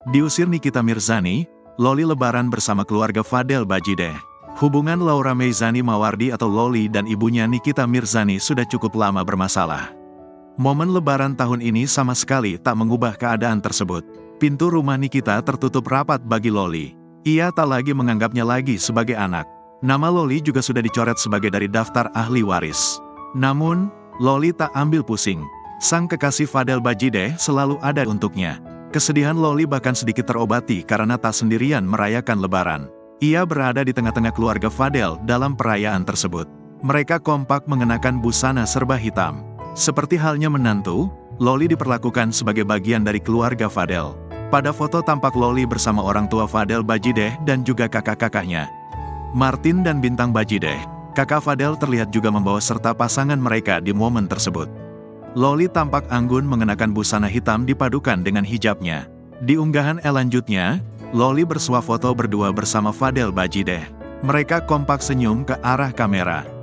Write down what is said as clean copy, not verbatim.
Diusir Nikita Mirzani, Loli lebaran bersama keluarga Fadel Bajideh. Hubungan Laura Meizani Mawardi atau Loli dan ibunya Nikita Mirzani sudah cukup lama bermasalah. Momen lebaran tahun ini sama sekali tak mengubah keadaan tersebut. Pintu rumah Nikita tertutup rapat bagi Loli. Ia tak lagi menganggapnya lagi sebagai anak. Nama Loli juga sudah dicoret sebagai dari daftar ahli waris. Namun, Loli tak ambil pusing. Sang kekasih Fadel Bajideh selalu ada untuknya. Kesedihan Loli bahkan sedikit terobati karena tak sendirian merayakan lebaran. Ia berada di tengah-tengah keluarga Fadel dalam perayaan tersebut. Mereka kompak mengenakan busana serba hitam. Seperti halnya menantu, Loli diperlakukan sebagai bagian dari keluarga Fadel. Pada foto tampak Loli bersama orang tua Fadel Bajideh dan juga kakak-kakaknya, Martin dan Bintang Bajideh. Kakak Fadel terlihat juga membawa serta pasangan mereka di momen tersebut. Loli tampak anggun mengenakan busana hitam dipadukan dengan hijabnya. Di unggahan selanjutnya, Loli bersuah foto berdua bersama Fadel Bajideh. Mereka kompak senyum ke arah kamera.